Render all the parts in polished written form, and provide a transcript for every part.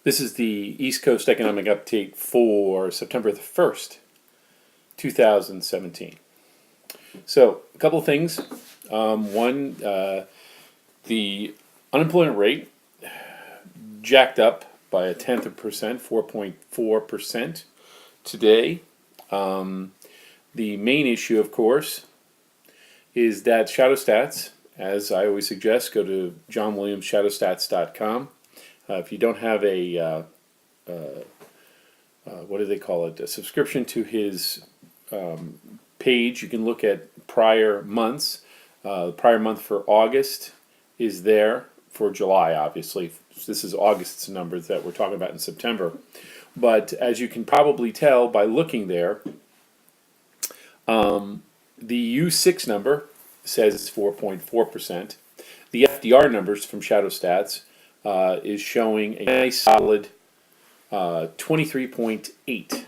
This is the East Coast Economic Update for September the 1st, 2017. So, a couple of things. One, the unemployment rate jacked up by 0.1%, 4.4% today. The main issue, of course, is that shadow stats. As I always suggest, go to johnwilliamsshadowstats.com. If you don't have a, what do they call it, a subscription to his page, you can look at prior months. The prior month for August is there, for July, obviously. This is August's numbers that we're talking about in September. But as you can probably tell by looking there, the U6 number says it's 4.4%. The FDR numbers from Shadow Stats is showing a nice solid 23.8,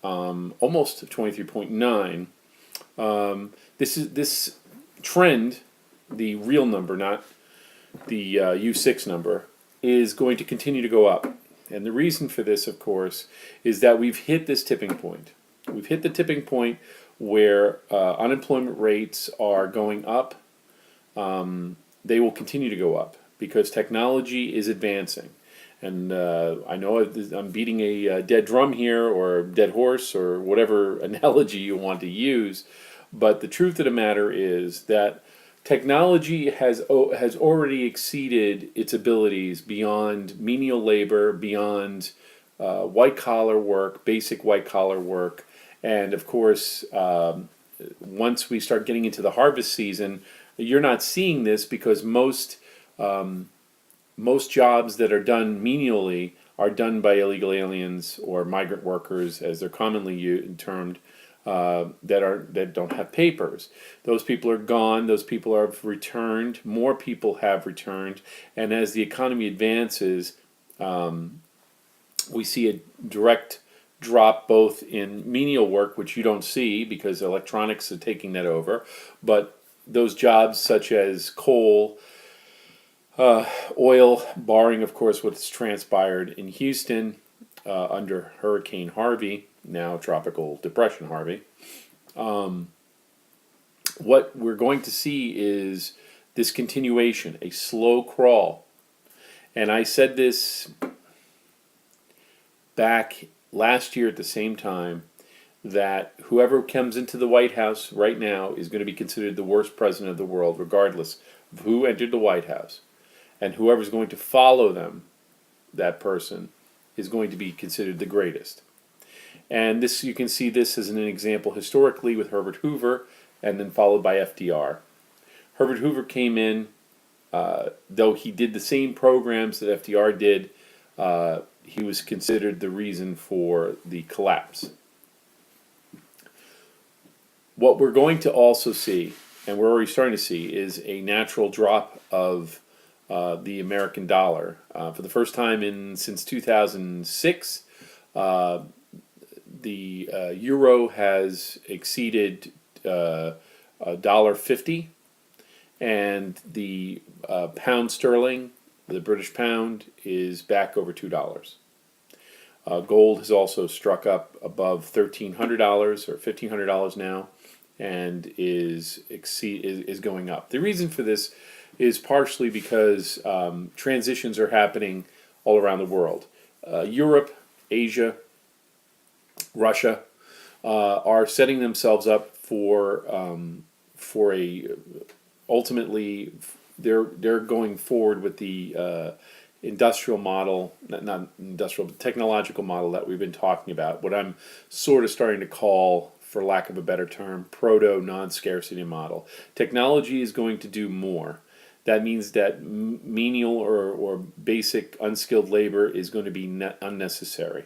almost 23.9. This trend, the real number, not the U6 number, is going to continue to go up. And the reason for this, of course, is that we've hit this tipping point. We've hit the tipping point where unemployment rates are going up. They will continue to go up because technology is advancing. And I know I'm beating a dead drum here, or dead horse, or whatever analogy you want to use, but the truth of the matter is that technology has already exceeded its abilities beyond menial labor, beyond white-collar work, basic white-collar work, and of course, once we start getting into the harvest season, you're not seeing this because most jobs that are done menially are done by illegal aliens or migrant workers, as they're commonly termed, that don't have papers. Those people are gone. Those people have returned. More people have returned, and as the economy advances, we see a direct drop both in menial work, which you don't see because electronics are taking that over, but those jobs such as coal, oil, barring of course what's transpired in Houston under Hurricane Harvey, now Tropical Depression Harvey. What we're going to see is this continuation, a slow crawl. And I said this back last year at the same time, that whoever comes into the White House right now is going to be considered the worst president of the world, regardless of who entered the White House. And whoever's going to follow them, that person, is going to be considered the greatest. And this, you can see this as an example historically with Herbert Hoover, and then followed by FDR. Herbert Hoover came in, though he did the same programs that FDR did, he was considered the reason for the collapse. What we're going to also see, and we're already starting to see, is a natural drop of the American dollar. For the first time since 2006, the euro has exceeded $1.50, and the pound sterling, the British pound, is back over $2. Gold has also struck up above $1,300 or $1,500 now, and is going up. The reason for this is partially because transitions are happening all around the world. Europe, Asia, Russia are setting themselves up for a ultimately they're going forward with the industrial model, not industrial, but technological model that we've been talking about. What I'm sort of starting to call, for lack of a better term, proto non-scarcity model. Technology is going to do more. That means that menial or basic unskilled labor is going to be unnecessary.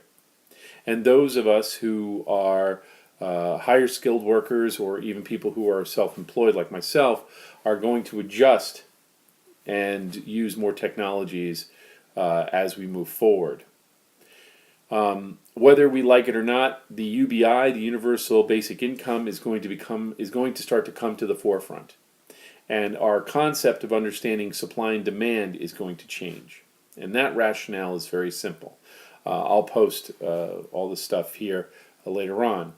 And those of us who are higher skilled workers, or even people who are self-employed like myself, are going to adjust and use more technologies as we move forward. Whether we like it or not, the UBI, the Universal Basic Income, is going to start to come to the forefront, and our concept of understanding supply and demand is going to change. And that rationale is very simple. I'll post all the stuff here later on.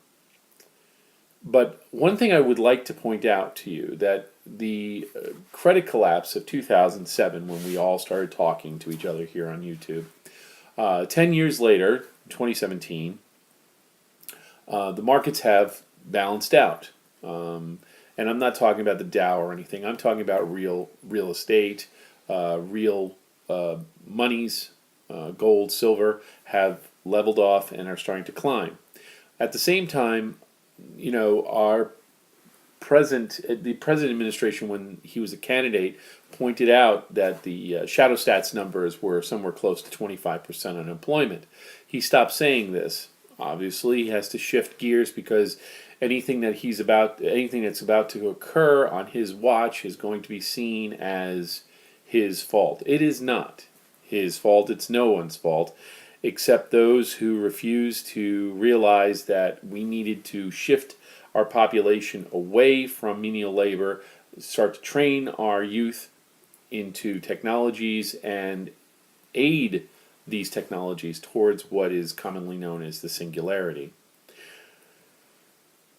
But one thing I would like to point out to you that the credit collapse of 2007, when we all started talking to each other here on YouTube, 10 years later, 2017, the markets have balanced out. And I'm not talking about the Dow or anything. I'm talking about real estate, real monies, gold, silver have leveled off and are starting to climb. At the same time, our the present administration, when he was a candidate, pointed out that the shadow stats numbers were somewhere close to 25% unemployment. He stopped saying this. Obviously, he has to shift gears because anything that's about to occur on his watch is going to be seen as his fault. It is not his fault. It's no one's fault, except those who refuse to realize that we needed to shift our population away from menial labor, start to train our youth into technologies and aid these technologies towards what is commonly known as the singularity.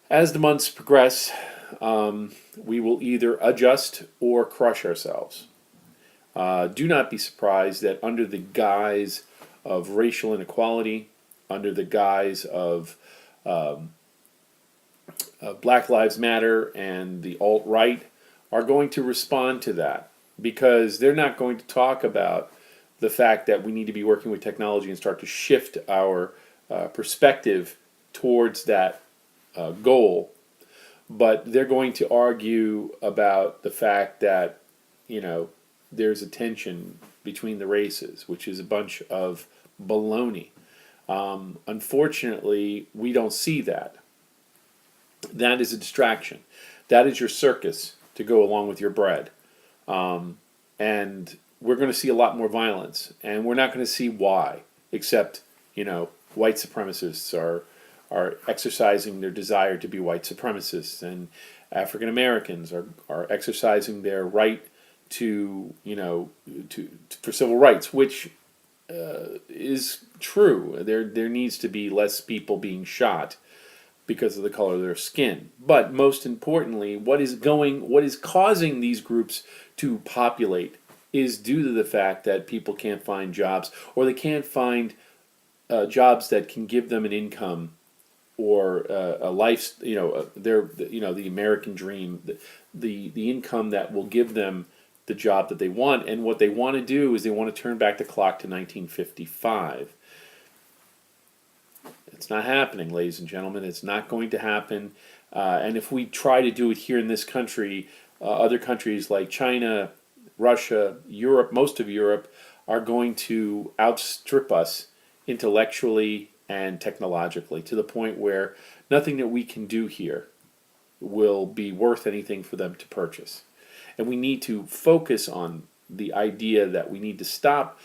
As the months progress, we will either adjust or crush ourselves. Do not be surprised that under the guise of racial inequality, under the guise of Black Lives Matter and the alt-right are going to respond to that, because they're not going to talk about the fact that we need to be working with technology and start to shift our perspective towards that goal. But they're going to argue about the fact that, there's a tension between the races, which is a bunch of baloney. Unfortunately, we don't see that. That is a distraction. That is your circus to go along with your bread. And we're going to see a lot more violence. And we're not going to see why, except, white supremacists are exercising their desire to be white supremacists, and African Americans are exercising their right to for civil rights, which is true. There needs to be less people being shot because of the color of their skin. But most importantly, what is causing these groups to populate is due to the fact that people can't find jobs, or they can't find jobs that can give them an income or a life. The American dream, the income that will give them the job that they want. And what they want to do is they want to turn back the clock to 1955. It's not happening, ladies and gentlemen. It's not going to happen. And if we try to do it here in this country, other countries like China, Russia, Europe, most of Europe, are going to outstrip us intellectually and technologically, to the point where nothing that we can do here will be worth anything for them to purchase. And we need to focus on the idea that we need to stop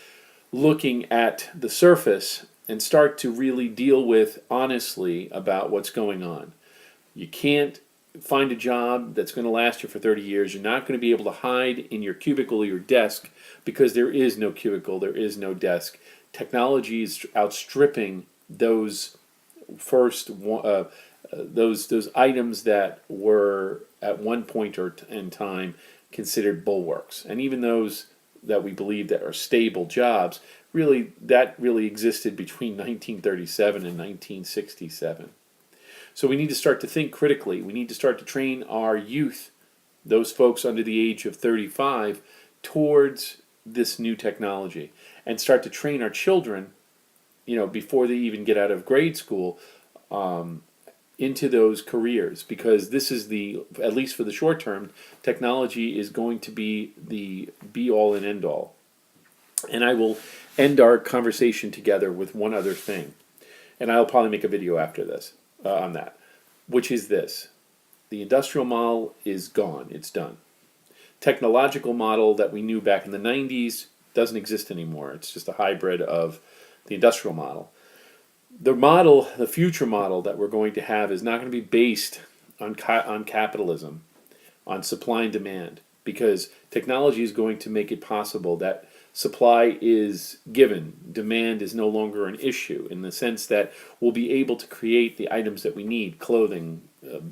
looking at the surface and start to really deal with honestly about what's going on. You can't find a job that's going to last you for 30 years. You're not going to be able to hide in your cubicle or your desk, because there is no cubicle, there is no desk. Technology is outstripping those those items that were at one point in time considered bulwarks, and even those that we believe that are stable jobs, that really existed between 1937 and 1967. So we need to start to think critically. We need to start to train our youth, those folks under the age of 35, towards this new technology, and start to train our children, before they even get out of grade school, into those careers, because this is at least for the short term, technology is going to be the be all and end all. And I will end our conversation together with one other thing, and I'll probably make a video after this on that, which is this: the industrial model is gone. It's done. Technological model that we knew back in the 90s doesn't exist anymore. It's just a hybrid of the industrial model. The future model that we're going to have is not going to be based on capitalism, on supply and demand, because technology is going to make it possible that Supply is given. Demand is no longer an issue in the sense that we'll be able to create the items that we need, clothing,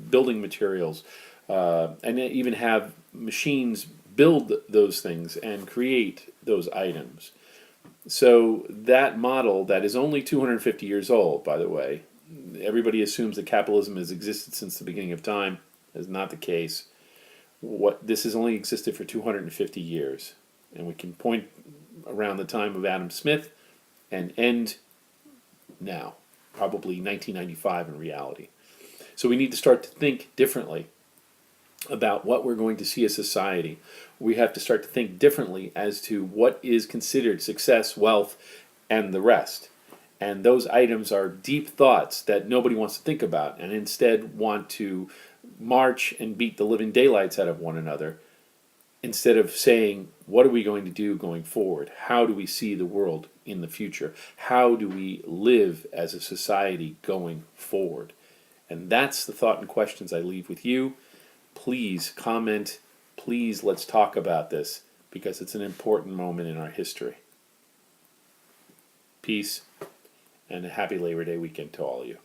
building materials, and even have machines build those things and create those items. So that model that is only 250 years old, by the way, everybody assumes that capitalism has existed since the beginning of time. That is not the case. This has only existed for 250 years, and we can point around the time of Adam Smith and end now, probably 1995 in reality. So we need to start to think differently about what we're going to see as society. We have to start to think differently as to what is considered success, wealth, and the rest. And those items are deep thoughts that nobody wants to think about and instead want to march and beat the living daylights out of one another instead of saying, what are we going to do going forward? How do we see the world in the future? How do we live as a society going forward? And that's the thought and questions I leave with you. Please comment. Please let's talk about this because it's an important moment in our history. Peace and a happy Labor Day weekend to all of you.